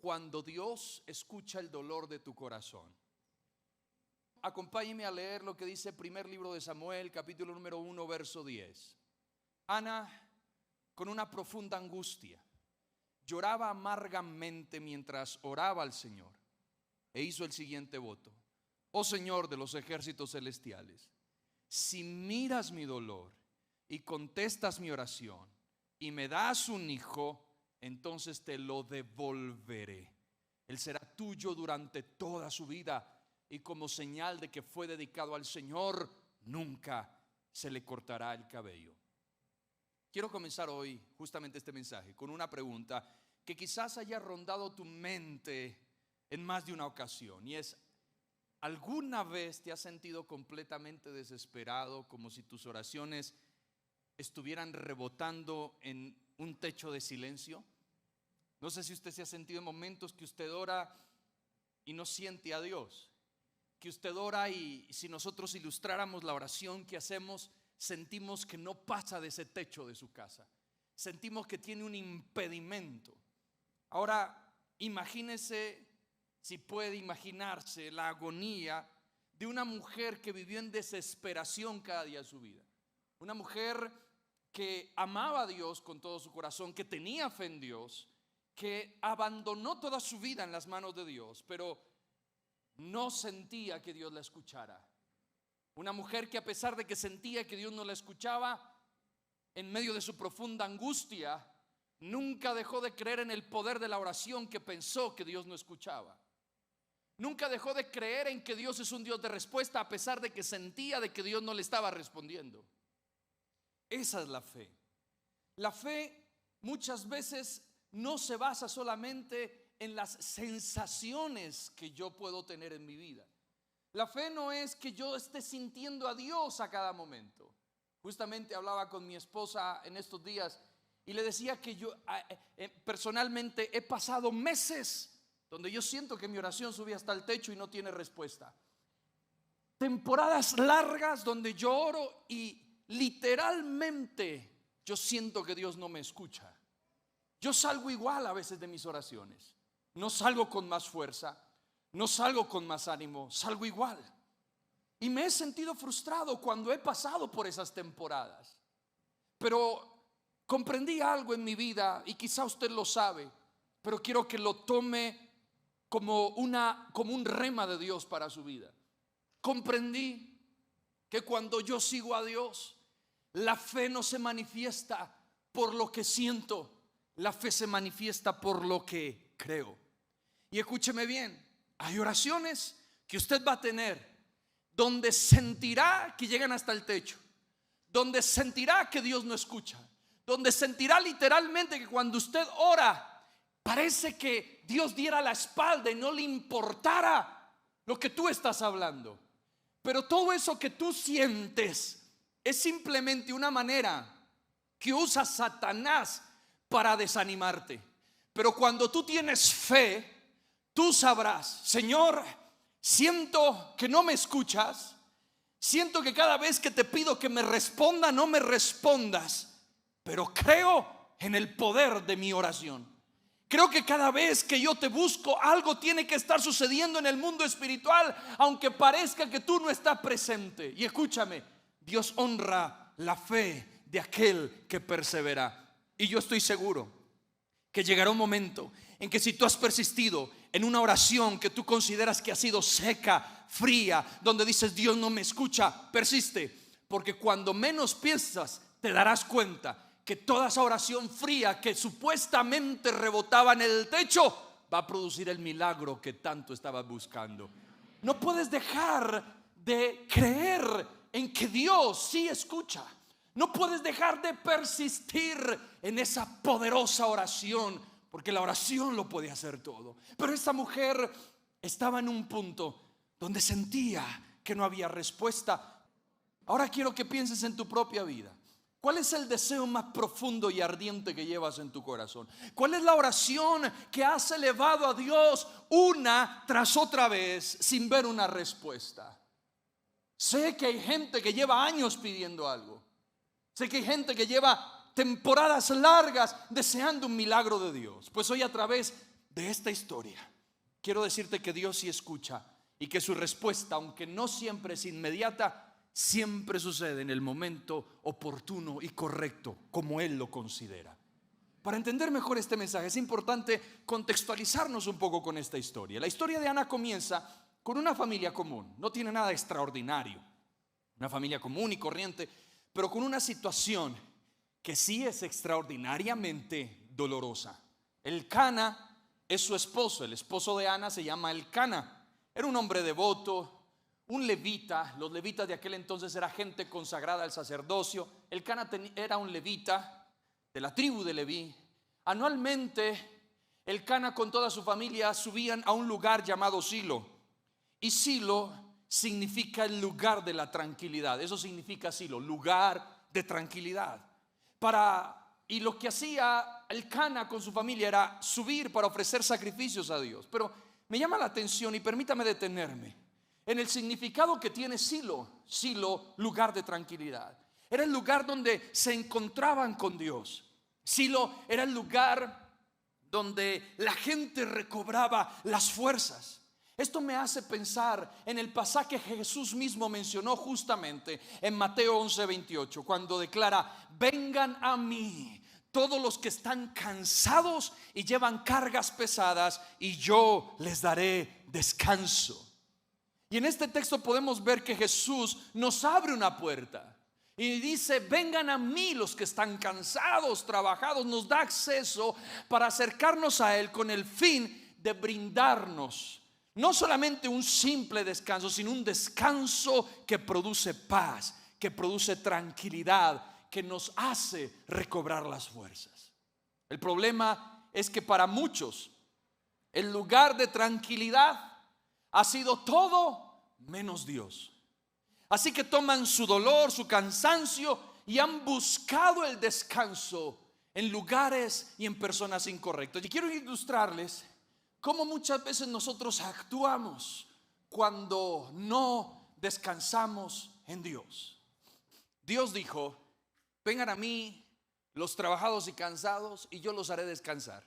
cuando Dios escucha el dolor de tu corazón. Acompáñeme a leer lo que dice el primer libro de Samuel, capítulo número 1, verso 10. Ana, con una profunda angustia, lloraba amargamente mientras oraba al Señor e hizo el siguiente voto: oh Señor de los ejércitos celestiales, si miras mi dolor y contestas mi oración y me das un hijo, entonces te lo devolveré. Él será tuyo durante toda su vida, y como señal de que fue dedicado al Señor, nunca se le cortará el cabello. Quiero comenzar hoy justamente este mensaje con una pregunta que quizás haya rondado tu mente en más de una ocasión, y es: ¿alguna vez te has sentido completamente desesperado, como si tus oraciones estuvieran rebotando en un techo de silencio? No sé si usted se ha sentido en momentos que usted ora y no siente a Dios, que usted ora y si nosotros ilustráramos la oración que hacemos, sentimos que no pasa de ese techo de su casa, sentimos que tiene un impedimento. Ahora imagínese, si puede imaginarse, la agonía de una mujer que vivió en desesperación cada día de su vida. Una mujer que amaba a Dios con todo su corazón, que tenía fe en Dios, que abandonó toda su vida en las manos de Dios, pero no sentía que Dios la escuchara. Una mujer que, a pesar de que sentía que Dios no la escuchaba, en medio de su profunda angustia, nunca dejó de creer en el poder de la oración que pensó que Dios no escuchaba. Nunca dejó de creer en que Dios es un Dios de respuesta, a pesar de que sentía de que Dios no le estaba respondiendo. Esa es la fe. La fe muchas veces no se basa solamente en las sensaciones que yo puedo tener en mi vida. La fe no es que yo esté sintiendo a Dios a cada momento. Justamente hablaba con mi esposa en estos días y le decía que yo personalmente he pasado meses donde yo siento que mi oración sube hasta el techo y no tiene respuesta. Temporadas largas donde yo oro y literalmente yo siento que Dios no me escucha. Yo salgo igual a veces de mis oraciones. No salgo con más fuerza, no salgo con más ánimo, salgo igual. Y me he sentido frustrado cuando he pasado por esas temporadas. Pero comprendí algo en mi vida, y quizá usted lo sabe, pero quiero que lo tome como un rema de Dios para su vida. Comprendí que cuando yo sigo a Dios, la fe no se manifiesta por lo que siento, la fe se manifiesta por lo que creo. Y escúcheme bien, hay oraciones que usted va a tener donde sentirá que llegan hasta el techo, donde sentirá que Dios no escucha, donde sentirá literalmente que cuando usted ora parece que Dios diera la espalda y no le importara lo que tú estás hablando. Pero todo eso que tú sientes es simplemente una manera que usa Satanás para desanimarte. Pero cuando tú tienes fe, tú sabrás: Señor, siento que no me escuchas, siento que cada vez que te pido que me responda, no me respondas, pero creo en el poder de mi oración. Creo que cada vez que yo te busco, algo tiene que estar sucediendo en el mundo espiritual, aunque parezca que tú no estás presente. Y escúchame, Dios honra la fe de aquel que persevera. Y yo estoy seguro que llegará un momento en que, si tú has persistido en una oración que tú consideras que ha sido seca, fría, donde dices Dios no me escucha, persiste, porque cuando menos piensas te darás cuenta que toda esa oración fría que supuestamente rebotaba en el techo va a producir el milagro que tanto estabas buscando. No puedes dejar de creer en que Dios sí escucha. No puedes dejar de persistir en esa poderosa oración, porque la oración lo puede hacer todo. Pero esta mujer estaba en un punto donde sentía que no había respuesta. Ahora quiero que pienses en tu propia vida. ¿Cuál es el deseo más profundo y ardiente que llevas en tu corazón? ¿Cuál es la oración que has elevado a Dios una tras otra vez sin ver una respuesta? Sé que hay gente que lleva años pidiendo algo. Sé que hay gente que lleva temporadas largas deseando un milagro de Dios. Pues hoy, a través de esta historia, quiero decirte que Dios sí escucha y que su respuesta, aunque no siempre es inmediata, siempre sucede en el momento oportuno y correcto, como Él lo considera. Para entender mejor este mensaje es importante contextualizarnos un poco con esta historia. La historia de Ana comienza con una familia común, no tiene nada extraordinario, una familia común y corriente, pero con una situación que sí es extraordinariamente dolorosa. Elcana es su esposo, el esposo de Ana se llama Elcana, era un hombre devoto, un levita. Los levitas de aquel entonces era gente consagrada al sacerdocio. Elcana era un levita de la tribu de Leví. Anualmente Elcana con toda su familia subían a un lugar llamado Silo, y Silo significa el lugar de la tranquilidad. Eso significa Silo, lugar de tranquilidad. Y lo que hacía Elcana con su familia era subir para ofrecer sacrificios a Dios. Pero me llama la atención y permítame detenerme en el significado que tiene Silo. Silo, lugar de tranquilidad. Era el lugar donde se encontraban con Dios. Silo era el lugar donde la gente recobraba las fuerzas. Esto me hace pensar en el pasaje que Jesús mismo mencionó justamente en Mateo 11:28, cuando declara: vengan a mí todos los que están cansados y llevan cargas pesadas, y yo les daré descanso. Y en este texto podemos ver que Jesús nos abre una puerta y dice: vengan a mí los que están cansados, trabajados. Nos da acceso para acercarnos a Él con el fin de brindarnos no solamente un simple descanso, sino un descanso que produce paz, que produce tranquilidad, que nos hace recobrar las fuerzas. El problema es que para muchos el lugar de tranquilidad ha sido todo menos Dios. Así que toman su dolor, su cansancio, y han buscado el descanso en lugares y en personas incorrectas. Y quiero ilustrarles cómo muchas veces nosotros actuamos cuando no descansamos en Dios. Dios dijo: vengan a mí los trabajados y cansados, y yo los haré descansar.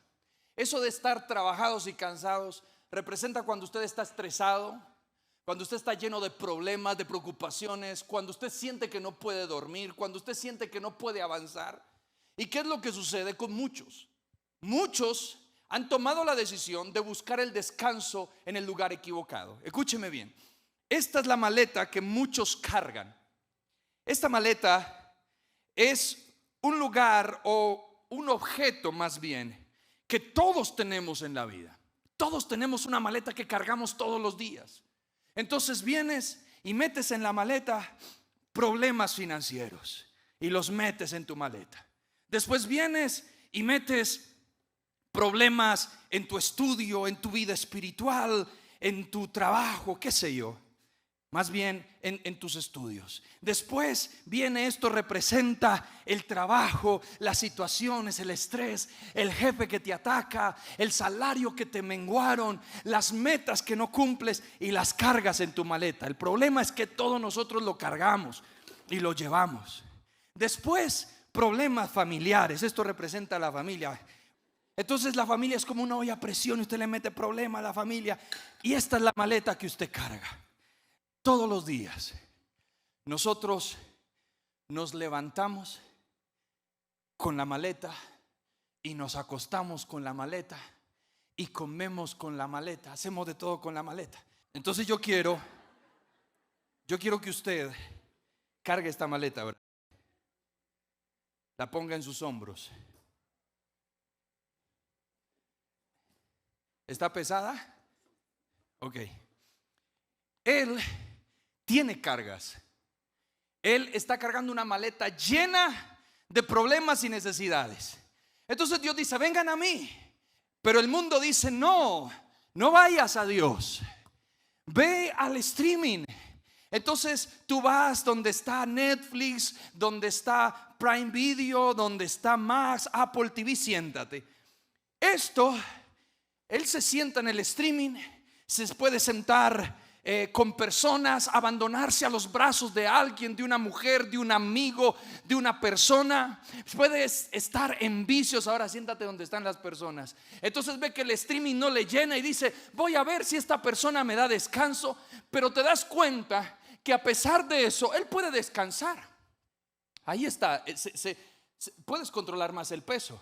Eso de estar trabajados y cansados representa cuando usted está estresado, cuando usted está lleno de problemas, de preocupaciones, cuando usted siente que no puede dormir, cuando usted siente que no puede avanzar. ¿Y qué es lo que sucede con muchos? Muchos han tomado la decisión de buscar el descanso en el lugar equivocado. Escúcheme bien, esta es la maleta que muchos cargan. Esta maleta es un lugar, o un objeto más bien, que todos tenemos en la vida. Todos tenemos una maleta que cargamos todos los días. Entonces vienes y metes en la maleta problemas financieros y los metes en tu maleta. Después vienes y metes problemas en tu estudio, en tu vida espiritual, en tu trabajo, qué sé yo. Más bien en tus estudios. Después viene esto, representa el trabajo, las situaciones, el estrés, el jefe que te ataca, el salario que te menguaron, las metas que no cumples, y las cargas en tu maleta. El problema es que todos nosotros lo cargamos y lo llevamos. Después, problemas familiares. Esto representa a la familia. Entonces la familia es como una olla a presión y usted le mete problema a la familia. Y esta es la maleta que usted carga. Todos los días nosotros nos levantamos con la maleta y nos acostamos con la maleta y comemos con la maleta. Hacemos de todo con la maleta. Entonces yo quiero que usted cargue esta maleta, ¿verdad? La ponga en sus hombros. ¿Está pesada? Ok. Él tiene cargas. Él está cargando una maleta llena de problemas y necesidades. Entonces Dios dice: vengan a mí. Pero el mundo dice: no vayas a Dios, ve al streaming. Entonces tú vas donde está Netflix, donde está Prime Video, donde está Max, Apple TV, siéntate. Él se sienta en el streaming, se puede sentar con personas, abandonarse a los brazos de alguien, de una mujer, de un amigo, de una persona. Puedes estar en vicios. Ahora siéntate donde están las personas. Entonces ve que el streaming no le llena y dice: voy a ver si esta persona me da descanso. Pero te das cuenta que a pesar de eso, él puede descansar. Ahí está, puedes controlar más el peso,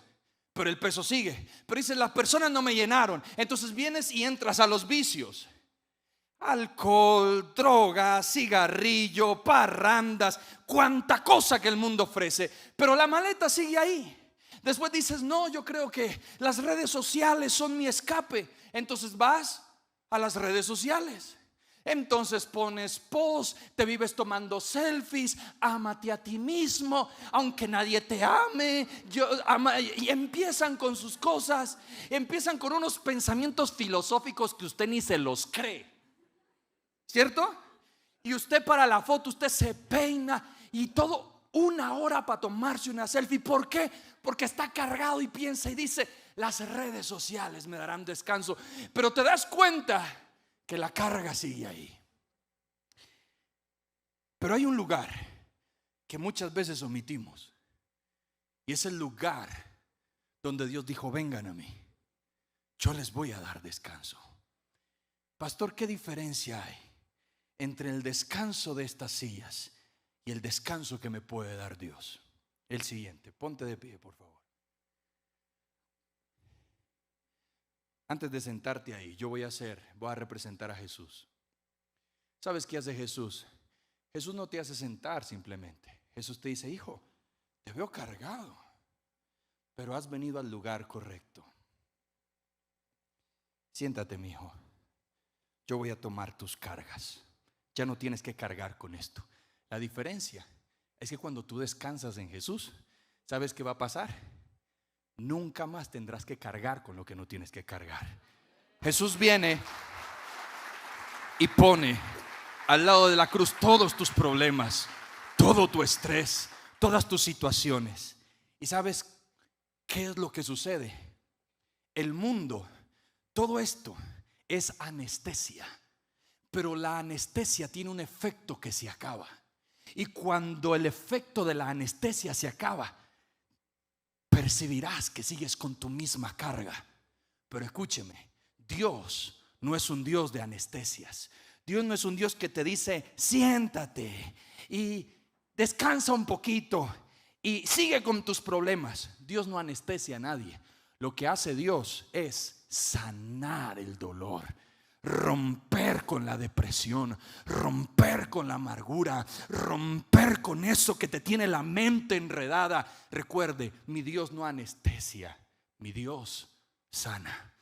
pero el peso sigue. Pero dice: las personas no me llenaron. Entonces vienes y entras a los vicios: alcohol, drogas, cigarrillo, parrandas, cuánta cosa que el mundo ofrece. Pero la maleta sigue ahí. Después dices: no, yo creo que las redes sociales son mi escape. Entonces vas a las redes sociales. Entonces pones post, te vives tomando selfies, ámate a ti mismo, aunque nadie te ame. Y empiezan con sus cosas, empiezan con unos pensamientos filosóficos que usted ni se los cree, ¿cierto? Y usted para la foto, usted se peina y todo, 1 hora para tomarse una selfie. ¿Por qué? Porque está cargado y piensa y dice: las redes sociales me darán descanso. Pero te das cuenta que la carga sigue ahí. Pero hay un lugar que muchas veces omitimos, y es el lugar donde Dios dijo: vengan a mí, yo les voy a dar descanso. Pastor, ¿qué diferencia hay entre el descanso de estas sillas y el descanso que me puede dar Dios? El siguiente, ponte de pie, por favor. Antes de sentarte ahí, yo voy a representar a Jesús. ¿Sabes qué hace Jesús? Jesús no te hace sentar simplemente. Jesús te dice: hijo, te veo cargado, pero has venido al lugar correcto. Siéntate, mi hijo. Yo voy a tomar tus cargas. Ya no tienes que cargar con esto. La diferencia es que cuando tú descansas en Jesús, ¿sabes qué va a pasar? Nunca más tendrás que cargar con lo que no tienes que cargar. Jesús viene y pone al lado de la cruz todos tus problemas, todo tu estrés, todas tus situaciones. ¿Y sabes qué es lo que sucede? El mundo, todo esto es anestesia, pero la anestesia tiene un efecto que se acaba. Y cuando el efecto de la anestesia se acaba, percibirás que sigues con tu misma carga. Pero escúcheme, Dios no es un Dios de anestesias. Dios no es un Dios que te dice: siéntate y descansa un poquito y sigue con tus problemas. Dios no anestesia a nadie. Lo que hace Dios es sanar el dolor, romper con la depresión, romper con la amargura, romper con eso que te tiene la mente enredada. Recuerde, mi Dios no anestesia, mi Dios sana.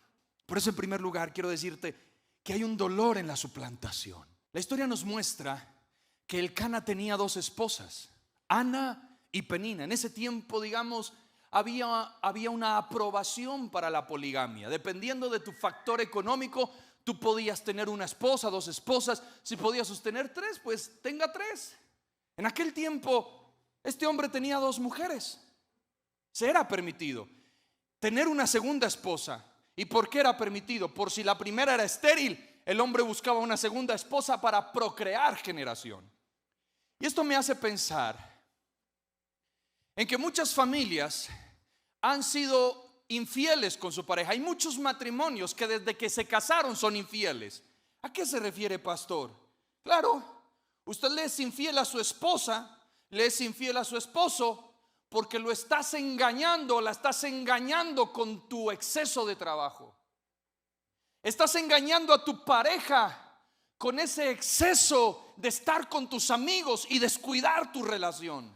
Por eso, en primer lugar, quiero decirte que hay un dolor en la suplantación. La historia nos muestra que Elcana tenía 2 esposas, Ana y Penina. En ese tiempo, digamos, había una aprobación para la poligamia. Dependiendo de tu factor económico, tú podías tener una esposa, 2 esposas. Si podías sostener 3, pues tenga 3. En aquel tiempo, este hombre tenía 2 mujeres. Se era permitido tener una segunda esposa. ¿Y por qué era permitido? Por si la primera era estéril, el hombre buscaba una segunda esposa para procrear generación. Y esto me hace pensar en que muchas familias han sido infieles con su pareja. Hay muchos matrimonios que desde que se casaron son infieles. ¿A qué se refiere, pastor? Claro, usted le es infiel a su esposa, le es infiel a su esposo, porque lo estás engañando, la estás engañando con tu exceso de trabajo. Estás engañando a tu pareja con ese exceso de estar con tus amigos y descuidar tu relación.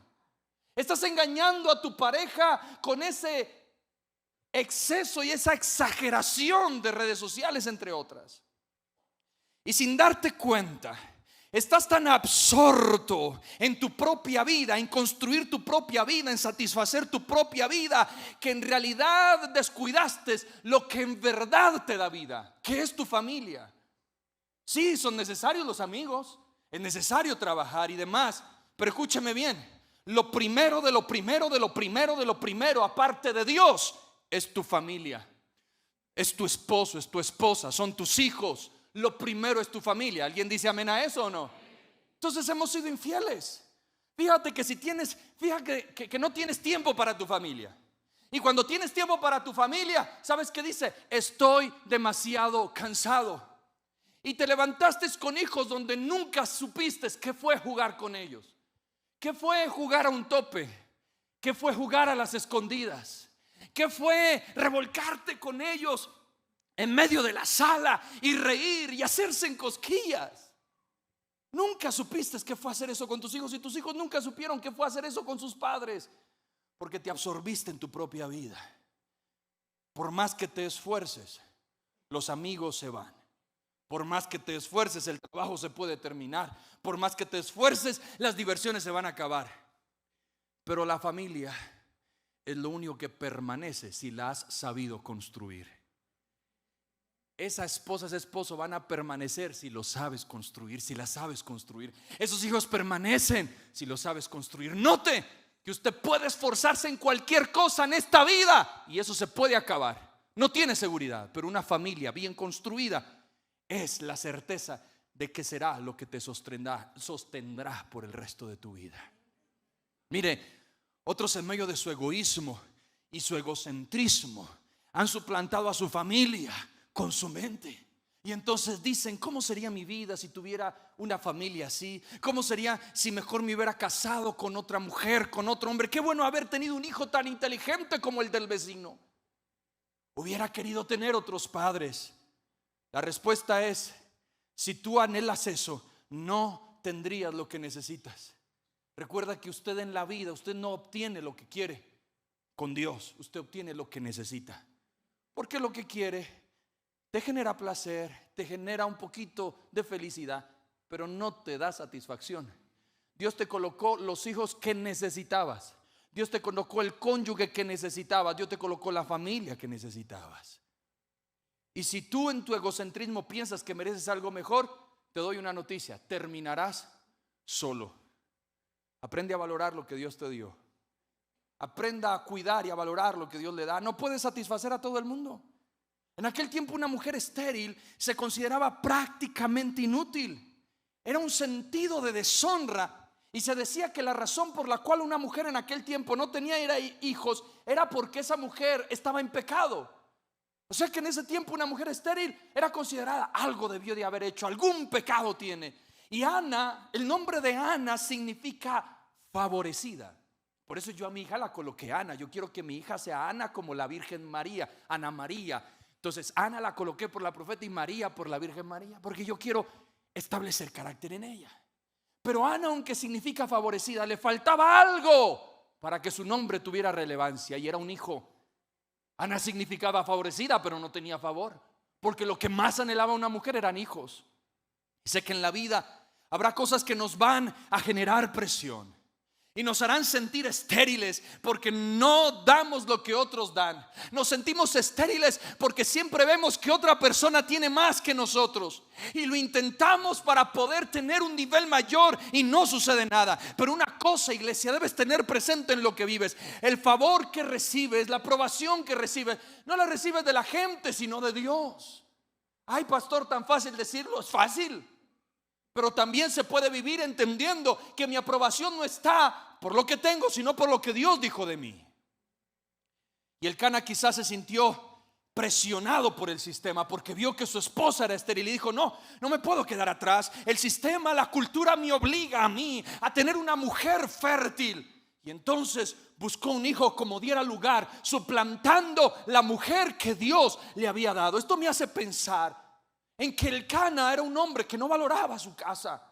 Estás engañando a tu pareja con ese exceso y esa exageración de redes sociales, entre otras. Y sin darte cuenta, estás tan absorto en tu propia vida, en construir tu propia vida, en satisfacer tu propia vida, que en realidad descuidaste lo que en verdad te da vida, que es tu familia. Sí, son necesarios los amigos, es necesario trabajar y demás, pero escúchame bien, lo primero de lo primero de lo primero de lo primero, aparte de Dios, es tu familia, es tu esposo, es tu esposa, son tus hijos. lo primero es tu familia. ¿Alguien dice amén a eso o no? Entonces hemos sido infieles. Fíjate que fíjate que no tienes tiempo para tu familia. Y cuando tienes tiempo para tu familia, ¿sabes qué dice? Estoy demasiado cansado. Y te levantaste con hijos donde nunca supiste qué fue jugar con ellos, qué fue jugar a un tope, qué fue jugar a las escondidas, qué fue revolcarte con ellos en medio de la sala y reír y hacerse en cosquillas. Nunca supiste qué fue hacer eso con tus hijos, y tus hijos nunca supieron qué fue hacer eso con sus padres, porque te absorbiste en tu propia vida. Por más que te esfuerces, los amigos se van. Por más que te esfuerces, el trabajo se puede terminar. Por más que te esfuerces, las diversiones se van a acabar. Pero la familia es lo único que permanece si la has sabido construir. Esa esposa, ese esposo van a permanecer si lo sabes construir, si la sabes construir. Esos hijos permanecen si lo sabes construir. Note que usted puede esforzarse en cualquier cosa en esta vida y eso se puede acabar. No tiene seguridad, pero una familia bien construida es la certeza de que será lo que te sostendrá por el resto de tu vida. Mire, otros en medio de su egoísmo y su egocentrismo han suplantado a su familia con su mente. Y entonces dicen: ¿cómo sería mi vida si tuviera una familia así? ¿Cómo sería si mejor me hubiera casado con otra mujer, con otro hombre? Qué bueno haber tenido un hijo tan inteligente como el del vecino. Hubiera querido tener otros padres. La respuesta es: si tú anhelas eso, no tendrías lo que necesitas. Recuerda que usted en la vida, usted no obtiene lo que quiere. Con Dios usted obtiene lo que necesita. Porque lo que quiere te genera placer, te genera un poquito de felicidad, pero no te da satisfacción. Dios te colocó los hijos que necesitabas. Dios te colocó el cónyuge que necesitabas. Dios te colocó la familia que necesitabas. Y si tú en tu egocentrismo piensas que mereces algo mejor, te doy una noticia: terminarás solo. Aprende a valorar lo que Dios te dio. Aprenda a cuidar y a valorar lo que Dios le da. No puedes satisfacer a todo el mundo. En aquel tiempo una mujer estéril se consideraba prácticamente inútil. Era un sentido de deshonra. Y se decía que la razón por la cual una mujer en aquel tiempo no tenía hijos era porque esa mujer estaba en pecado. O sea que en ese tiempo una mujer estéril era considerada: algo debió de haber hecho, algún pecado tiene. Y Ana, el nombre de Ana significa favorecida. Por eso yo a mi hija la coloqué Ana. Yo quiero que mi hija sea Ana como la Virgen María, Ana María. Entonces Ana la coloqué por la profeta y María por la Virgen María, porque yo quiero establecer carácter en ella. Pero Ana, aunque significa favorecida, le faltaba algo para que su nombre tuviera relevancia, y era un hijo. Ana significaba favorecida, pero no tenía favor, porque lo que más anhelaba una mujer eran hijos. Sé que en la vida habrá cosas que nos van a generar presión y nos harán sentir estériles porque no damos lo que otros dan. Nos sentimos estériles porque siempre vemos que otra persona tiene más que nosotros y lo intentamos para poder tener un nivel mayor y no sucede nada. Pero una cosa, iglesia, debes tener presente en lo que vives: el favor que recibes, la aprobación que recibes, no la recibes de la gente, sino de Dios. Ay, pastor, tan fácil decirlo. Es fácil, pero también se puede vivir entendiendo que mi aprobación no está por lo que tengo, sino por lo que Dios dijo de mí. Y el Cana quizás se sintió presionado por el sistema porque vio que su esposa era estéril y dijo: no me puedo quedar atrás. El sistema, la cultura me obliga a mí a tener una mujer fértil. Y entonces buscó un hijo como diera lugar, suplantando la mujer que Dios le había dado. Esto me hace pensar en que el Cana era un hombre que no valoraba su casa.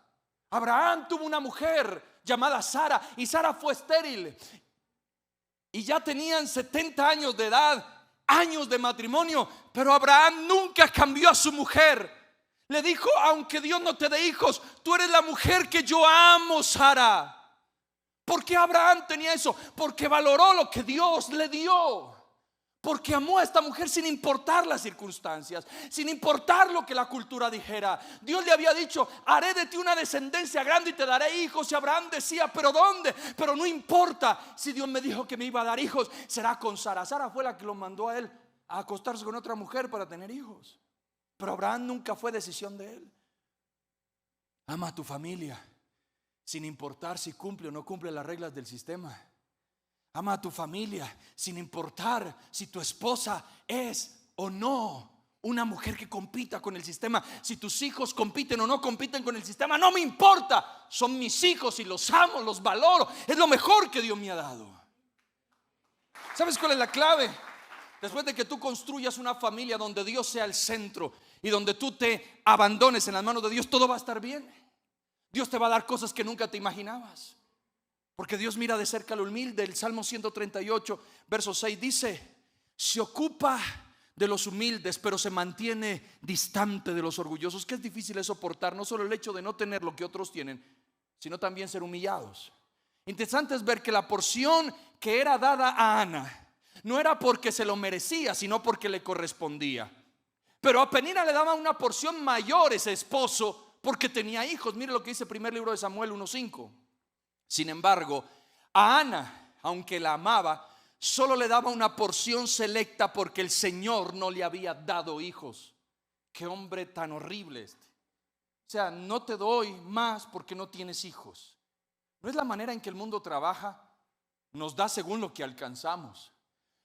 Abraham tuvo una mujer llamada Sara, y Sara fue estéril y ya tenían 70 años de edad, años de matrimonio, pero Abraham nunca cambió a su mujer. Le dijo: aunque Dios no te dé hijos, tú eres la mujer que yo amo, Sara. ¿Por qué Abraham tenía eso? Porque valoró lo que Dios le dio. Porque amó a esta mujer sin importar las circunstancias, sin importar lo que la cultura dijera. Dios le había dicho: haré de ti una descendencia grande y te daré hijos. Y Abraham decía: ¿pero dónde? Pero no importa, si Dios me dijo que me iba a dar hijos, será con Sara. Sara fue la que lo mandó a él a acostarse con otra mujer para tener hijos. Pero Abraham nunca fue decisión de él. Ama a tu familia, sin importar si cumple o no cumple las reglas del sistema. Ama a tu familia, sin importar si tu esposa es o no una mujer que compita con el sistema. Si tus hijos compiten o no compiten con el sistema, no me importa. Son mis hijos y los amo, los valoro. Es lo mejor que Dios me ha dado. ¿Sabes cuál es la clave? Después de que tú construyas una familia donde Dios sea el centro y donde tú te abandones en las manos de Dios, todo va a estar bien. Dios te va a dar cosas que nunca te imaginabas, porque Dios mira de cerca al humilde. El Salmo 138 verso 6 dice: se ocupa de los humildes, pero se mantiene distante de los orgullosos. Que es difícil de soportar, no solo el hecho de no tener lo que otros tienen, sino también ser humillados. Interesante es ver que la porción que era dada a Ana no era porque se lo merecía, sino porque le correspondía. Pero a Penina le daba una porción mayor ese esposo porque tenía hijos. Mire lo que dice el primer libro de Samuel 1:5. Sin embargo, a Ana, aunque la amaba, solo le daba una porción selecta porque el Señor no le había dado hijos. Qué hombre tan horrible este. O sea, no te doy más porque no tienes hijos. ¿No es la manera en que el mundo trabaja? Nos da según lo que alcanzamos.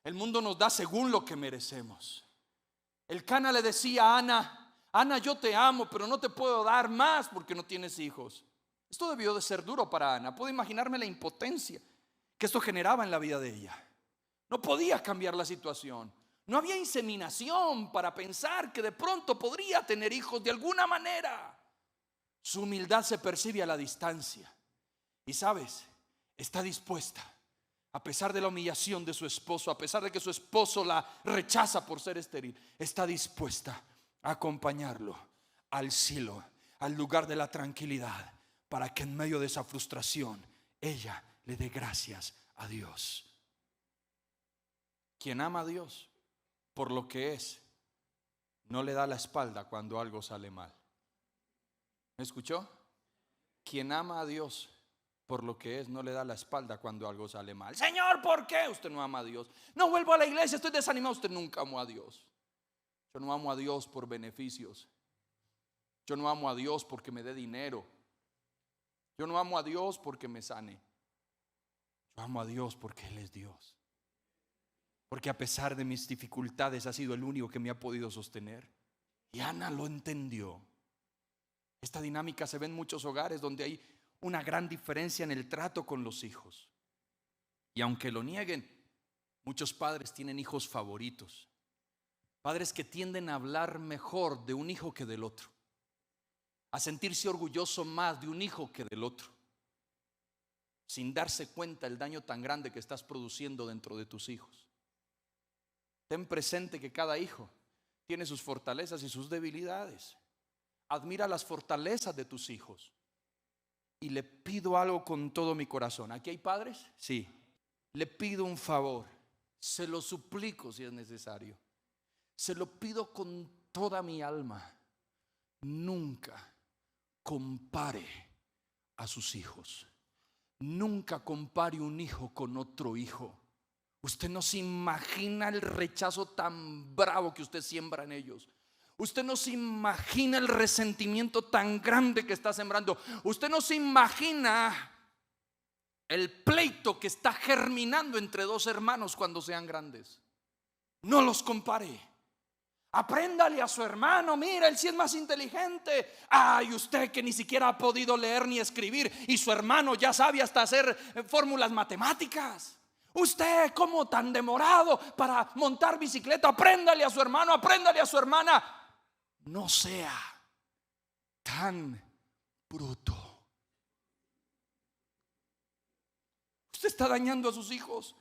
El mundo nos da según lo que merecemos. El Cana le decía a Ana: Ana, yo te amo, pero no te puedo dar más porque no tienes hijos. Esto debió de ser duro para Ana. Puedo imaginarme la impotencia que esto generaba en la vida de ella. No podía cambiar la situación. No había inseminación para pensar que de pronto podría tener hijos de alguna manera. Su humildad se percibe a la distancia. Y sabes, está dispuesta, a pesar de la humillación de su esposo, a pesar de que su esposo la rechaza por ser estéril, está dispuesta a acompañarlo al silo, al lugar de la tranquilidad, para que en medio de esa frustración ella le dé gracias a Dios. Quien ama a Dios por lo que es, no le da la espalda cuando algo sale mal. ¿Me escuchó? Quien ama a Dios por lo que es, no le da la espalda cuando algo sale mal. Señor, ¿por qué? Usted no ama a Dios. No vuelvo a la iglesia, estoy desanimado. Usted nunca amó a Dios. Yo no amo a Dios por beneficios. Yo no amo a Dios porque me dé dinero. Yo no amo a Dios porque me sane. Yo amo a Dios porque Él es Dios. Porque a pesar de mis dificultades ha sido el único que me ha podido sostener. Y Ana lo entendió. Esta dinámica se ve en muchos hogares donde hay una gran diferencia en el trato con los hijos. Y aunque lo nieguen, muchos padres tienen hijos favoritos. Padres que tienden a hablar mejor de un hijo que del otro, a sentirse orgulloso más de un hijo que del otro, sin darse cuenta el daño tan grande que estás produciendo dentro de tus hijos. Ten presente que cada hijo tiene sus fortalezas y sus debilidades. Admira las fortalezas de tus hijos. Y le pido algo con todo mi corazón. ¿Aquí hay padres? Sí. Le pido un favor. Se lo suplico si es necesario. Se lo pido con toda mi alma. Nunca compare a sus hijos. Nunca compare un hijo con otro hijo. Usted no se imagina el rechazo tan bravo que usted siembra en ellos. Usted no se imagina el resentimiento tan grande que está sembrando. Usted no se imagina el pleito que está germinando entre dos hermanos cuando sean grandes. No los compare. Apréndale a su hermano. Mira, él sí es más inteligente. Ay, usted que ni siquiera ha podido leer ni escribir, y su hermano ya sabe hasta hacer fórmulas matemáticas. Usted, ¿cómo tan demorado para montar bicicleta? Apréndale a su hermano, apréndale a su hermana. No sea tan bruto. Usted está dañando a sus hijos.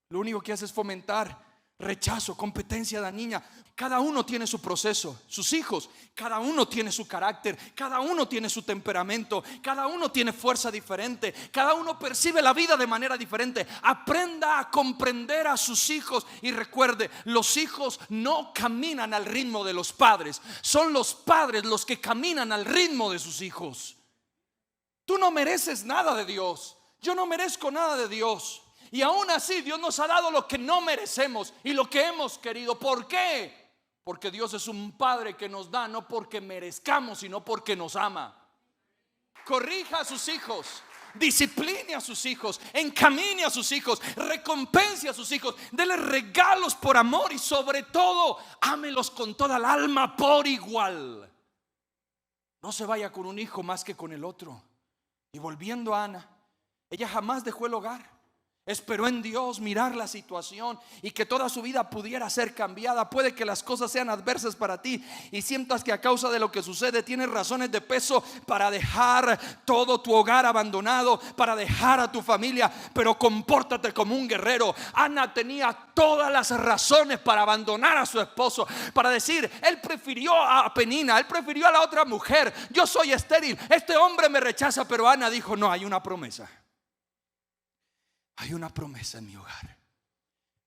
Lo único que hace es fomentar rechazo, competencia dañina. Cada uno tiene su proceso. Sus hijos, cada uno tiene su carácter, cada uno tiene su temperamento, cada uno tiene fuerza diferente, cada uno percibe la vida de manera diferente. Aprenda a comprender a sus hijos y recuerde, los hijos no caminan al ritmo de los padres, son los padres los que caminan al ritmo de sus hijos. Tú no mereces nada de Dios. Yo no merezco nada de Dios. Y aún así Dios nos ha dado lo que no merecemos y lo que hemos querido. ¿Por qué? Porque Dios es un Padre que nos da no porque merezcamos, sino porque nos ama. Corrija a sus hijos, discipline a sus hijos, encamine a sus hijos, recompense a sus hijos, dele regalos por amor y sobre todo, ámelos con toda el alma por igual. No se vaya con un hijo más que con el otro. Y volviendo a Ana, ella jamás dejó el hogar. Esperó en Dios mirar la situación y que toda su vida pudiera ser cambiada. Puede que las cosas sean adversas para ti y sientas que a causa de lo que sucede tienes razones de peso para dejar todo tu hogar abandonado, para dejar a tu familia, pero compórtate como un guerrero. Ana tenía todas las razones para abandonar a su esposo, para decir: él prefirió a Penina, él prefirió a la otra mujer, yo soy estéril, este hombre me rechaza. Pero Ana dijo: no, hay una promesa. Hay una promesa en mi hogar.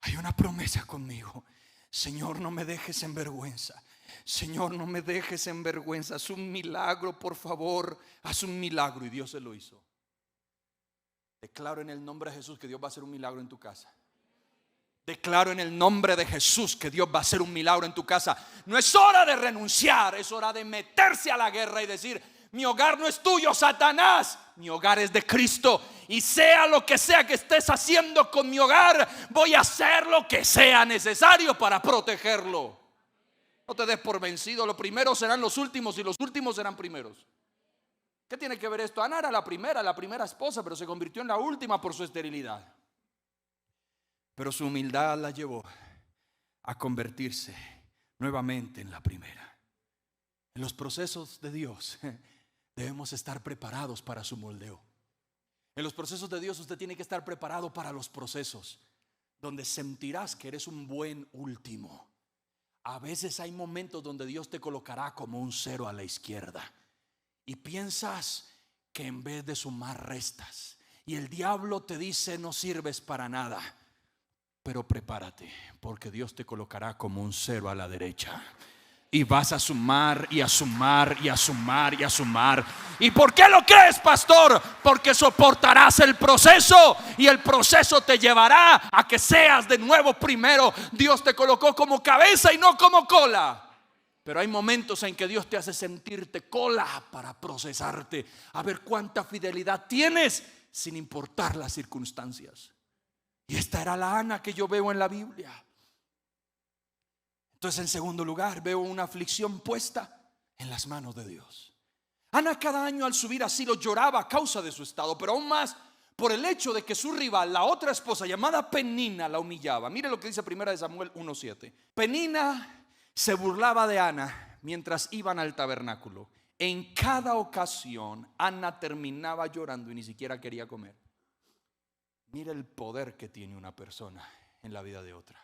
Hay una promesa conmigo. Señor, no me dejes en vergüenza. Señor, no me dejes en vergüenza. Haz un milagro, por favor. Haz un milagro. Y Dios se lo hizo. Declaro en el nombre de Jesús que Dios va a hacer un milagro en tu casa. Declaro en el nombre de Jesús que Dios va a hacer un milagro en tu casa. No es hora de renunciar, es hora de meterse a la guerra y decir: mi hogar no es tuyo, Satanás. Mi hogar es de Cristo. Y sea lo que sea que estés haciendo con mi hogar, voy a hacer lo que sea necesario para protegerlo. No te des por vencido. Los primeros serán los últimos y los últimos serán primeros. ¿Qué tiene que ver esto? Ana era la primera esposa, pero se convirtió en la última por su esterilidad. Pero su humildad la llevó a convertirse nuevamente en la primera. En los procesos de Dios debemos estar preparados para su moldeo. En los procesos de Dios usted tiene que estar preparado para los procesos donde sentirás que eres un buen último. A veces hay momentos donde Dios te colocará como un 0 a la izquierda y piensas que en vez de sumar restas, y el diablo te dice: no sirves para nada. Pero prepárate, porque Dios te colocará como un 0 a la derecha. Y vas a sumar y a sumar y a sumar y a sumar. ¿Y por qué lo crees, pastor? Porque soportarás el proceso y el proceso te llevará a que seas de nuevo primero. Dios te colocó como cabeza y no como cola. Pero hay momentos en que Dios te hace sentirte cola para procesarte, a ver cuánta fidelidad tienes sin importar las circunstancias. Y esta era la Ana que yo veo en la Biblia. Entonces, en segundo lugar, veo una aflicción puesta en las manos de Dios. Ana cada año al subir asilo lloraba a causa de su estado, pero aún más por el hecho de que su rival, la otra esposa llamada Penina, la humillaba. Mire lo que dice 1 Samuel 1:7. Penina se burlaba de Ana mientras iban al tabernáculo. En cada ocasión Ana terminaba llorando y ni siquiera quería comer. Mire el poder que tiene una persona en la vida de otra.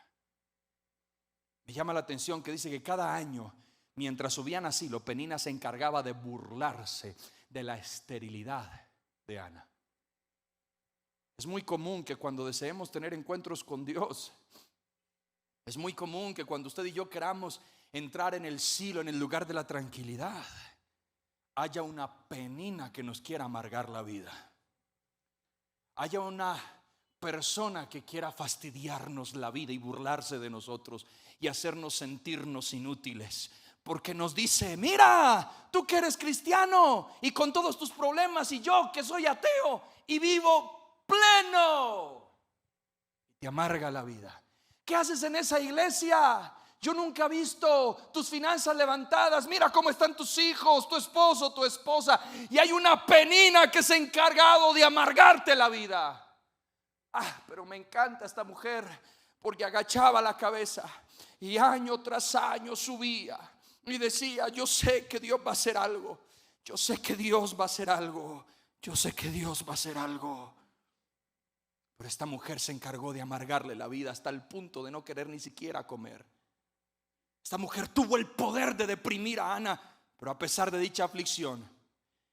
Me llama la atención que dice que cada año, mientras subían asilo, Penina se encargaba de burlarse de la esterilidad de Ana. Es muy común que cuando deseemos tener encuentros con Dios, es muy común que cuando usted y yo queramos entrar en el silo, en el lugar de la tranquilidad, haya una Penina que nos quiera amargar la vida. Haya una persona que quiera fastidiarnos la vida y burlarse de nosotros y hacernos sentirnos inútiles, porque nos dice: mira, tú que eres cristiano y con todos tus problemas, y yo que soy ateo y vivo pleno, te amarga la vida. ¿Qué haces en esa iglesia? Yo nunca he visto tus finanzas levantadas. Mira cómo están tus hijos, tu esposo, tu esposa. Y hay una Penina que se ha encargado de amargarte la vida. Pero me encanta esta mujer porque agachaba la cabeza y año tras año subía y decía: yo sé que Dios va a hacer algo. Yo sé que Dios va a hacer algo. Yo sé que Dios va a hacer algo. Pero esta mujer se encargó de amargarle la vida hasta el punto de no querer ni siquiera comer. Esta mujer tuvo el poder de deprimir a Ana, pero a pesar de dicha aflicción,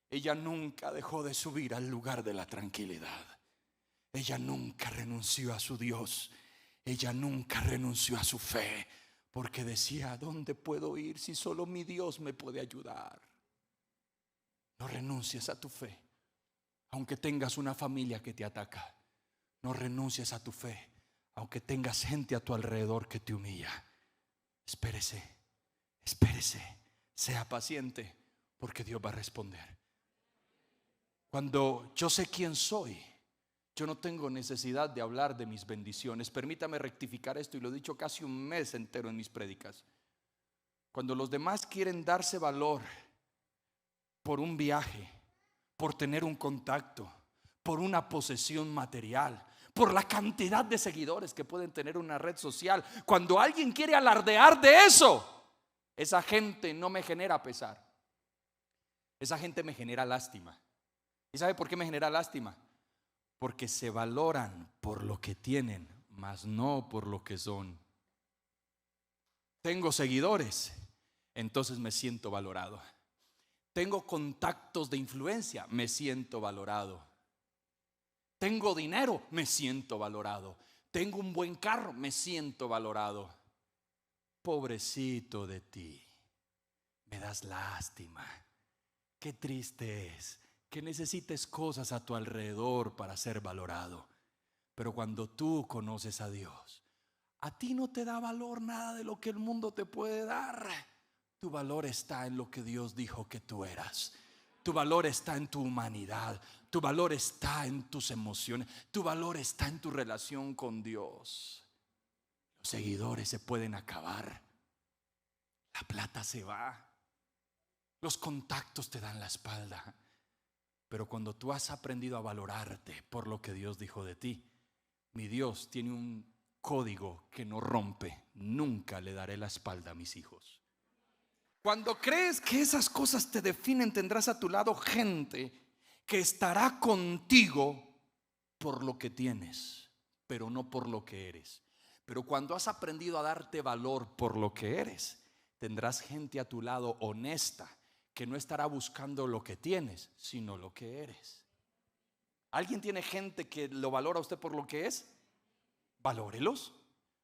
ella nunca dejó de subir al lugar de la tranquilidad. Ella nunca renunció a su Dios. Ella nunca renunció a su fe, porque decía: ¿a dónde puedo ir si solo mi Dios me puede ayudar? No renuncies a tu fe, aunque tengas una familia que te ataca. No renuncies a tu fe, aunque tengas gente a tu alrededor que te humilla. Espérese, espérese, sea paciente, porque Dios va a responder. Cuando yo sé quién soy, yo no tengo necesidad de hablar de mis bendiciones. Permítame rectificar esto, y lo he dicho casi un mes entero en mis prédicas. Cuando los demás quieren darse valor por un viaje, por tener un contacto, por una posesión material, por la cantidad de seguidores que pueden tener una red social, cuando alguien quiere alardear de eso, esa gente no me genera pesar. Esa gente me genera lástima. ¿Y sabe por qué me genera lástima? Porque se valoran por lo que tienen, mas no por lo que son. Tengo seguidores, entonces me siento valorado. Tengo contactos de influencia, me siento valorado. Tengo dinero, me siento valorado. Tengo un buen carro, me siento valorado. Pobrecito de ti, me das lástima. Qué triste es que necesites cosas a tu alrededor para ser valorado. Pero cuando tú conoces a Dios, a ti no te da valor nada de lo que el mundo te puede dar. Tu valor está en lo que Dios dijo que tú eras. Tu valor está en tu humanidad. Tu valor está en tus emociones. Tu valor está en tu relación con Dios. Los seguidores se pueden acabar. La plata se va. Los contactos te dan la espalda. Pero cuando tú has aprendido a valorarte por lo que Dios dijo de ti, mi Dios tiene un código que no rompe. Nunca le daré la espalda a mis hijos. Cuando crees que esas cosas te definen, tendrás a tu lado gente que estará contigo por lo que tienes, pero no por lo que eres. Pero cuando has aprendido a darte valor por lo que eres, tendrás gente a tu lado honesta, que no estará buscando lo que tienes, sino lo que eres. ¿Alguien tiene gente que lo valora a usted por lo que es? Valórelos.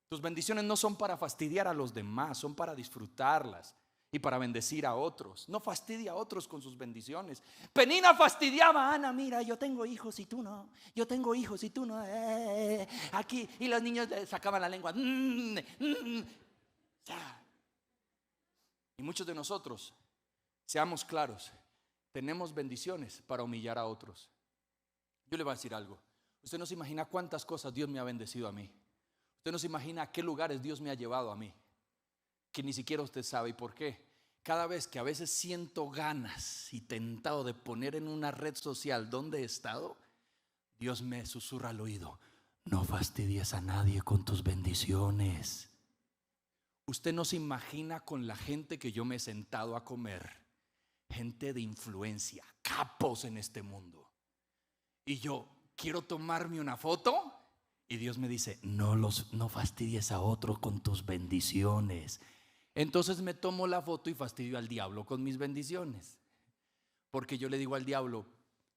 Tus bendiciones no son para fastidiar a los demás, son para disfrutarlas y para bendecir a otros. No fastidie a otros con sus bendiciones. Penina fastidiaba a Ana: mira, yo tengo hijos y tú no. Yo tengo hijos y tú no. Aquí. Y los niños sacaban la lengua. Y muchos de nosotros, seamos claros, tenemos bendiciones para humillar a otros. Yo le voy a decir algo. Usted no se imagina cuántas cosas Dios me ha bendecido a mí. Usted no se imagina a qué lugares Dios me ha llevado a mí, que ni siquiera usted sabe. ¿Y por qué? Cada vez que a veces siento ganas y tentado de poner en una red social donde he estado, Dios me susurra al oído: no fastidies a nadie con tus bendiciones. Usted no se imagina con la gente que yo me he sentado a comer, gente de influencia, capos en este mundo, y yo quiero tomarme una foto y Dios me dice: no fastidies a otro con tus bendiciones. Entonces me tomo la foto y fastidio al diablo con mis bendiciones, porque yo le digo al diablo: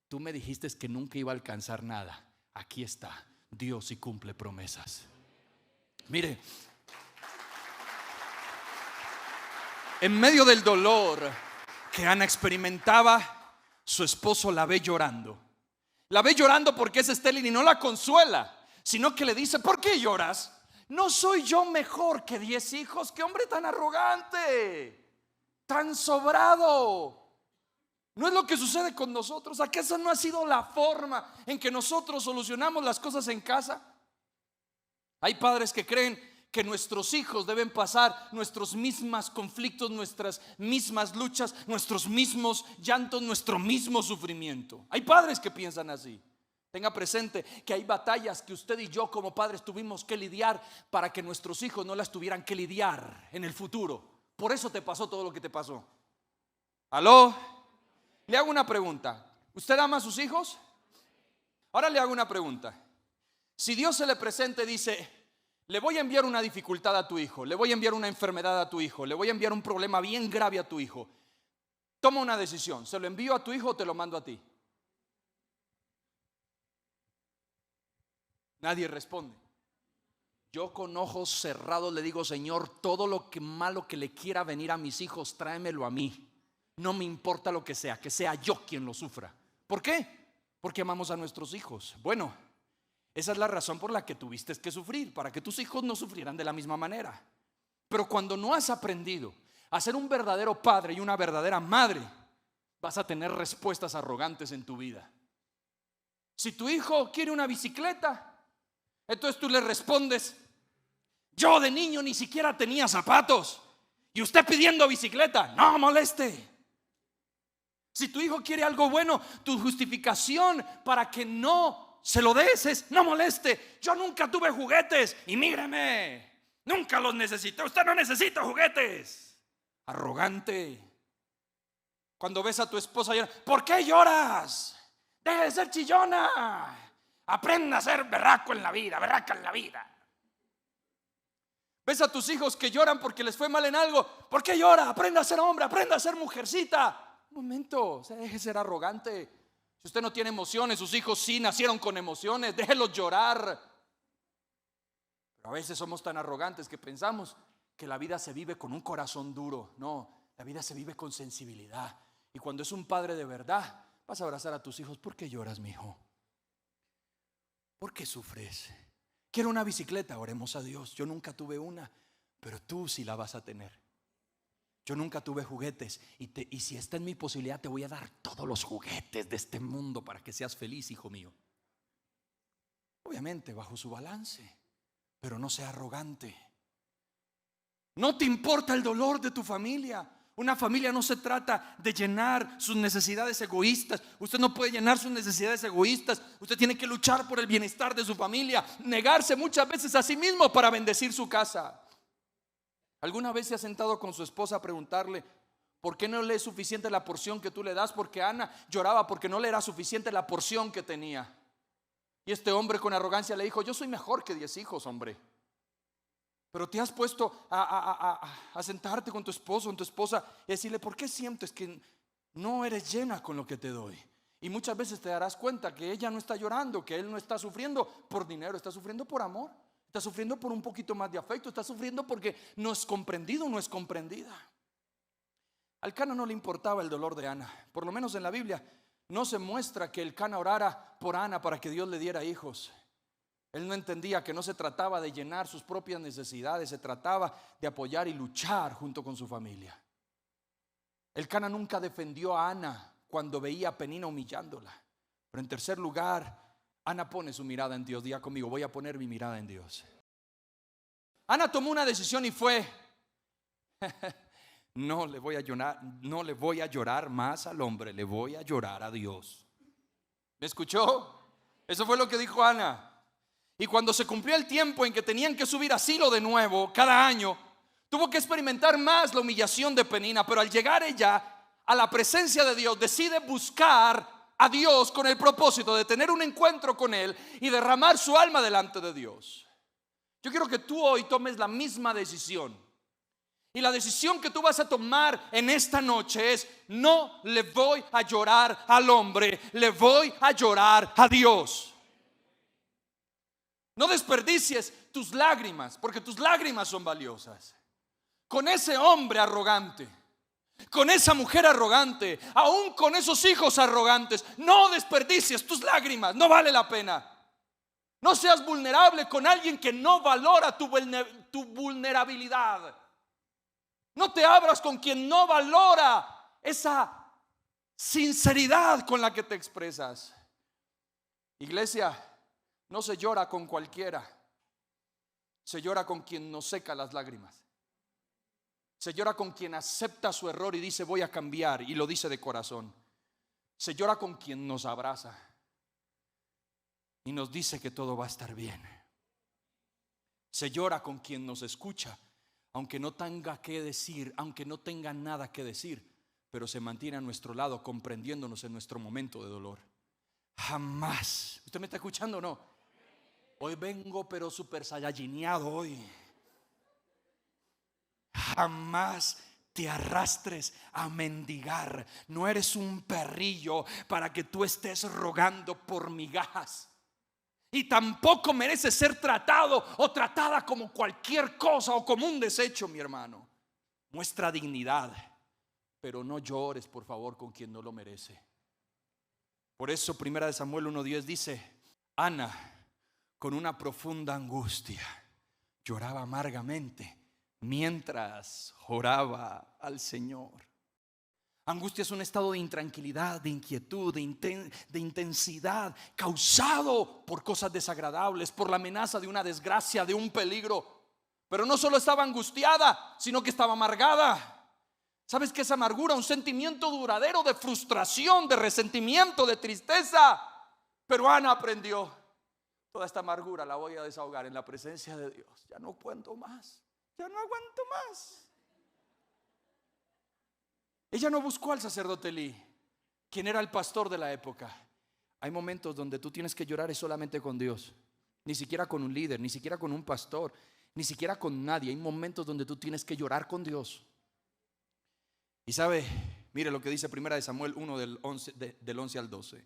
tú me dijiste que nunca iba a alcanzar nada. Aquí está, Dios sí cumple promesas. Mire, en medio del dolor que Ana experimentaba, su esposo la ve llorando. La ve llorando porque es estéril y no la consuela, sino que le dice: ¿por qué lloras? ¿No soy yo mejor que 10 hijos? ¡Qué hombre tan arrogante! Tan sobrado. ¿No es lo que sucede con nosotros? ¿Acaso no ha sido la forma en que nosotros solucionamos las cosas en casa? Hay padres que creen que nuestros hijos deben pasar nuestros mismos conflictos, nuestras mismas luchas, nuestros mismos llantos, nuestro mismo sufrimiento. Hay padres que piensan así. Tenga presente que hay batallas que usted y yo como padres tuvimos que lidiar para que nuestros hijos no las tuvieran que lidiar en el futuro. Por eso te pasó todo lo que te pasó. ¿Aló? Le hago una pregunta. ¿Usted ama a sus hijos? Ahora le hago una pregunta. Si Dios se le presenta y dice: le voy a enviar una dificultad a tu hijo, le voy a enviar una enfermedad a tu hijo, le voy a enviar un problema bien grave a tu hijo, toma una decisión: ¿se lo envío a tu hijo o te lo mando a ti? Nadie responde. Yo con ojos cerrados le digo: Señor, todo lo que malo que le quiera venir a mis hijos, tráemelo a mí. No me importa lo que sea yo quien lo sufra. ¿Por qué? Porque amamos a nuestros hijos. Bueno, esa es la razón por la que tuviste que sufrir, para que tus hijos no sufrieran de la misma manera. Pero cuando no has aprendido A ser un verdadero padre y una verdadera madre, vas a tener respuestas arrogantes en tu vida. Si tu hijo quiere una bicicleta, entonces tú le respondes: yo de niño ni siquiera tenía zapatos y usted pidiendo bicicleta, no moleste. Si tu hijo quiere algo bueno, tu justificación para que no se lo des es: no moleste, yo nunca tuve juguetes y míreme, nunca los necesité, usted no necesita juguetes. Arrogante. Cuando ves a tu esposa llorar, ¿por qué lloras? Deje de ser chillona, aprenda a ser berraco en la vida, berraca en la vida. Ves a tus hijos que lloran porque les fue mal en algo, ¿por qué llora? Aprenda a ser hombre, aprenda a ser mujercita. Un momento, deje de ser arrogante. Si usted no tiene emociones, sus hijos sí nacieron con emociones, déjelos llorar. Pero a veces somos tan arrogantes que pensamos que la vida se vive con un corazón duro. No, la vida se vive con sensibilidad. Y cuando es un padre de verdad, vas a abrazar a tus hijos. ¿Por qué lloras, mi hijo? ¿Por qué sufres? Quiero una bicicleta, oremos a Dios. Yo nunca tuve una, pero tú sí la vas a tener. Yo nunca tuve juguetes y si está en mi posibilidad te voy a dar todos los juguetes de este mundo para que seas feliz, hijo mío. Obviamente bajo su balance, pero no sea arrogante. No te importa el dolor de tu familia. Una familia no se trata de llenar sus necesidades egoístas. Usted no puede llenar sus necesidades egoístas. Usted tiene que luchar por el bienestar de su familia, negarse muchas veces a sí mismo para bendecir su casa. ¿Alguna vez se ha sentado con su esposa a preguntarle por qué no le es suficiente la porción que tú le das? Porque Ana lloraba porque no le era suficiente la porción que tenía. Y este hombre con arrogancia le dijo: yo soy mejor que 10 hijos, hombre. Pero te has puesto a sentarte con tu esposo, con tu esposa, y decirle: ¿por qué sientes que no eres llena con lo que te doy? Y muchas veces te darás cuenta que ella no está llorando, que él no está sufriendo por dinero, está sufriendo por amor, está sufriendo por un poquito más de afecto, está sufriendo porque no es comprendido, no es comprendida. Al Cana no le importaba el dolor de Ana. Por lo menos en la Biblia no se muestra que el Cana orara por Ana para que Dios le diera hijos. Él no entendía que no se trataba de llenar sus propias necesidades, se trataba de apoyar y luchar junto con su familia. El Cana nunca defendió a Ana cuando veía a Penina humillándola. Pero en tercer lugar, Ana pone su mirada en Dios. Diga conmigo: voy a poner mi mirada en Dios. Ana tomó una decisión y fue: no le voy a llorar más al hombre, le voy a llorar a Dios. ¿Me escuchó? Eso fue lo que dijo Ana. Y cuando se cumplió el tiempo en que tenían que subir a Silo de nuevo cada año, tuvo que experimentar más la humillación de Penina. Pero al llegar ella a la presencia de Dios, decide buscar a Dios con el propósito de tener un encuentro con Él y derramar su alma delante de Dios. Yo quiero que tú hoy tomes la misma decisión. Y la decisión que tú vas a tomar en esta noche es: no le voy a llorar al hombre, le voy a llorar a Dios. No desperdicies tus lágrimas, porque tus lágrimas son valiosas. Con ese hombre arrogante, con esa mujer arrogante, aún con esos hijos arrogantes, no desperdicies tus lágrimas, no vale la pena. No seas vulnerable con alguien que no valora tu vulnerabilidad. No te abras con quien no valora esa sinceridad con la que te expresas. Iglesia, no se llora con cualquiera. Se llora con quien nos seca las lágrimas. Se llora con quien acepta su error y dice: voy a cambiar, y lo dice de corazón. Se llora con quien nos abraza y nos dice que todo va a estar bien. Se llora con quien nos escucha, aunque no tenga que decir, aunque no tenga nada que decir, pero se mantiene a nuestro lado, comprendiéndonos en nuestro momento de dolor. Jamás. ¿Usted me está escuchando o no? Hoy vengo pero súper sayajineado hoy. Jamás te arrastres a mendigar. No eres un perrillo para que tú estés rogando por migajas. Y tampoco mereces ser tratado o tratada como cualquier cosa o como un desecho, mi hermano. Muestra dignidad, pero no llores, por favor, con quien no lo merece. Por eso 1 Samuel 1:10 dice: Ana, con una profunda angustia, lloraba amargamente mientras oraba al Señor. Angustia es un estado de intranquilidad, de inquietud, de intensidad, causado por cosas desagradables, por la amenaza de una desgracia, de un peligro. Pero no solo estaba angustiada, sino que estaba amargada. ¿Sabes qué es amargura? Un sentimiento duradero de frustración, de resentimiento, de tristeza. Pero Ana aprendió: toda esta amargura la voy a desahogar en la presencia de Dios. Ya no cuento más, ya no aguanto más. Ella no buscó al sacerdote Elí, quien era el pastor de la época. Hay momentos donde tú tienes que llorar solamente con Dios, ni siquiera con un líder, ni siquiera con un pastor, ni siquiera con nadie. Hay momentos donde tú tienes que llorar con Dios. Y sabe, mire lo que dice 1 Samuel 1 del 11 al 12.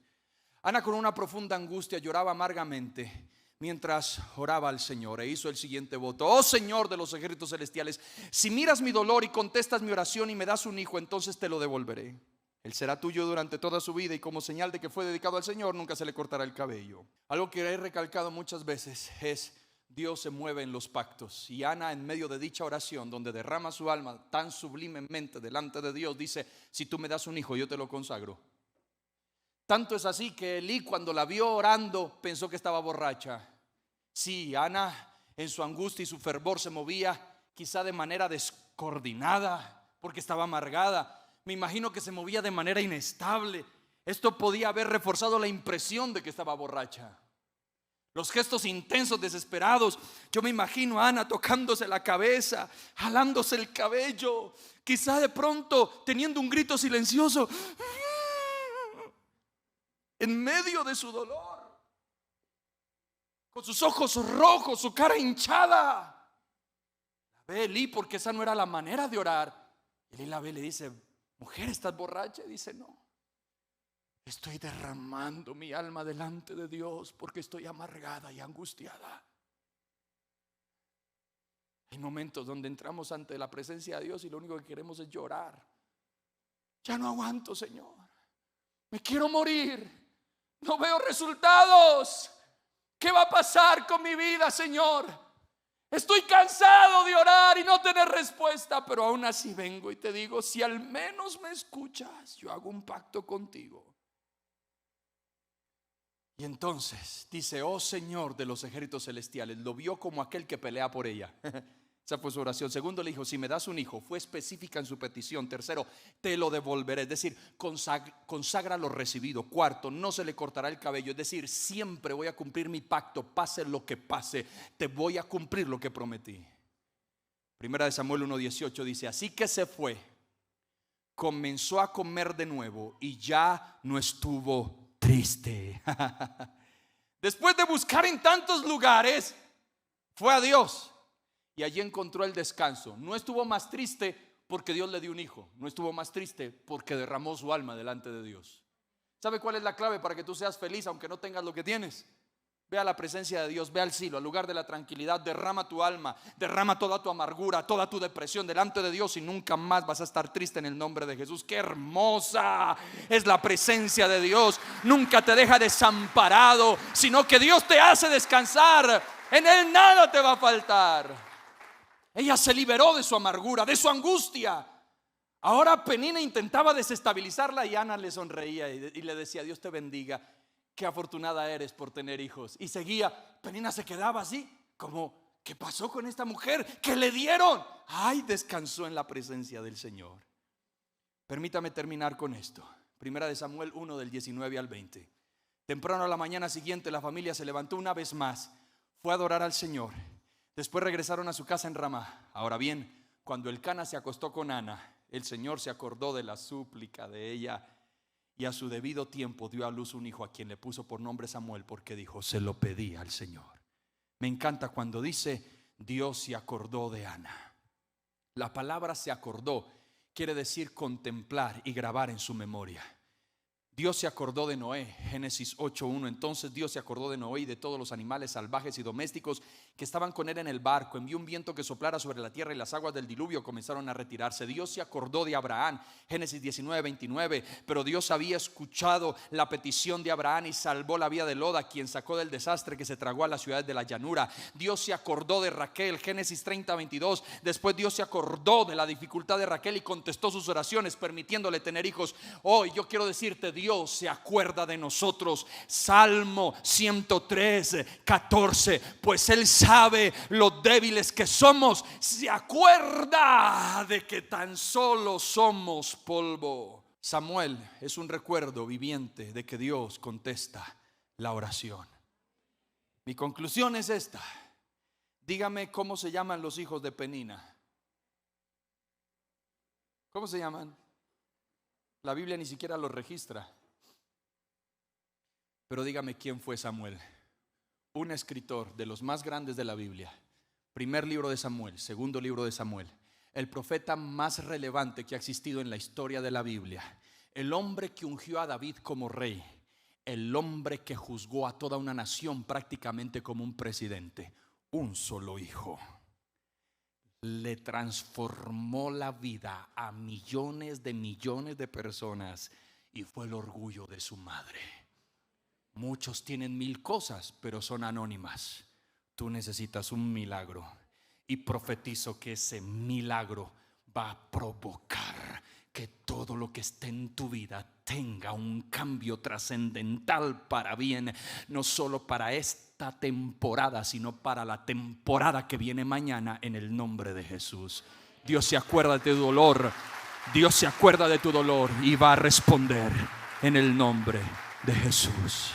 Ana, con una profunda angustia, lloraba amargamente mientras oraba al Señor, e hizo el siguiente voto: oh Señor de los ejércitos celestiales, si miras mi dolor y contestas mi oración y me das un hijo, entonces te lo devolveré. Él será tuyo durante toda su vida, y como señal de que fue dedicado al Señor, nunca se le cortará el cabello. Algo que he recalcado muchas veces es: Dios se mueve en los pactos. Y Ana, en medio de dicha oración, donde derrama su alma tan sublimemente delante de Dios, dice: si tú me das un hijo, yo te lo consagro. Tanto es así que Elí, cuando la vio orando, pensó que estaba borracha. Sí, Ana en su angustia y su fervor se movía quizá de manera descoordinada, porque estaba amargada. Me imagino que se movía de manera inestable. Esto podía haber reforzado la impresión de que estaba borracha. Los gestos intensos, desesperados. Yo me imagino a Ana tocándose la cabeza, jalándose el cabello, quizá de pronto teniendo un grito silencioso en medio de su dolor, con sus ojos rojos, su cara hinchada. La ve Elí, porque esa no era la manera de orar. Elí la ve y le dice: mujer, ¿estás borracha? Y dice: no, estoy derramando mi alma delante de Dios porque estoy amargada y angustiada. Hay momentos donde entramos ante la presencia de Dios y lo único que queremos es llorar. Ya no aguanto, Señor, me quiero morir. No veo resultados. ¿Qué va a pasar con mi vida, Señor? Estoy cansado de orar y no tener respuesta, pero aún así vengo y te digo: si al menos me escuchas, yo hago un pacto contigo. Y entonces dice: oh Señor de los ejércitos celestiales. Lo vio como aquel que pelea por ella. Esa fue su oración. Segundo, le dijo: si me das un hijo. Fue específica en su petición. Tercero, te lo devolveré. Es decir, consagra lo recibido. Cuarto, no se le cortará el cabello. Es decir, siempre voy a cumplir mi pacto, pase lo que pase. Te voy a cumplir lo que prometí. 1 Samuel 1:18 dice: así que se fue, comenzó a comer de nuevo y ya no estuvo triste. Después de buscar en tantos lugares, fue a Dios y allí encontró el descanso. No estuvo más triste porque Dios le dio un hijo. No estuvo más triste porque derramó su alma delante de Dios. ¿Sabe cuál es la clave para que tú seas feliz aunque no tengas lo que tienes? Ve a la presencia de Dios, ve al cielo, al lugar de la tranquilidad. Derrama tu alma, derrama toda tu amargura, toda tu depresión delante de Dios, y nunca más vas a estar triste en el nombre de Jesús. Qué hermosa es la presencia de Dios. Nunca te deja desamparado, sino que Dios te hace descansar. En Él nada te va a faltar. Ella se liberó de su amargura, de su angustia. Ahora Penina intentaba desestabilizarla y Ana le sonreía y le decía: Dios te bendiga, qué afortunada eres por tener hijos. Y seguía. Penina se quedaba así como: ¿qué pasó con esta mujer? ¿Qué le dieron? Ay, descansó en la presencia del Señor. Permítame terminar con esto. 1 Samuel 1 del 19 al 20. Temprano a la mañana siguiente la familia se levantó una vez más, fue a adorar al Señor. Después regresaron a su casa en Ramá. Ahora bien, cuando Elcana se acostó con Ana, el Señor se acordó de la súplica de ella y a su debido tiempo dio a luz un hijo, a quien le puso por nombre Samuel, porque dijo: se lo pedí al Señor. Me encanta cuando dice: Dios se acordó de Ana. La palabra se acordó quiere decir contemplar y grabar en su memoria. Dios se acordó de Noé, Génesis 8:1. Entonces Dios se acordó de Noé y de todos los animales salvajes y domésticos que estaban con él en el barco, envió un viento que soplara sobre la tierra y las aguas del diluvio comenzaron a retirarse. Dios se acordó de Abraham, Génesis 19:29, pero Dios había escuchado la petición de Abraham y salvó la vida de Lot, a quien sacó del desastre que se tragó a las ciudades de la llanura. Dios se acordó de Raquel, Génesis 30:22. Después Dios se acordó de la dificultad de Raquel y contestó sus oraciones, permitiéndole tener hijos. Hoy yo quiero decirte, Dios se acuerda de nosotros. Salmo 103:14, pues Él sabe lo débiles que somos, se acuerda de que tan solo somos polvo. Samuel es un recuerdo viviente de que Dios contesta la oración. Mi conclusión es esta: dígame cómo se llaman los hijos de Penina. ¿Cómo se llaman? La Biblia ni siquiera los registra. Pero dígame quién fue Samuel. Un escritor de los más grandes de la Biblia. Primer libro de Samuel, segundo libro de Samuel. El profeta más relevante que ha existido en la historia de la Biblia. El hombre que ungió a David como rey. El hombre que juzgó a toda una nación prácticamente como un presidente. Un solo hijo le transformó la vida a millones de personas y fue el orgullo de su madre. Muchos tienen 1000 cosas, pero son anónimas. Tú necesitas un milagro y profetizo que ese milagro va a provocar que todo lo que esté en tu vida tenga un cambio trascendental para bien, no solo para esta temporada, sino para la temporada que viene mañana, en el nombre de Jesús. Dios se acuerda de tu dolor. Dios se acuerda de tu dolor y va a responder en el nombre de Jesús.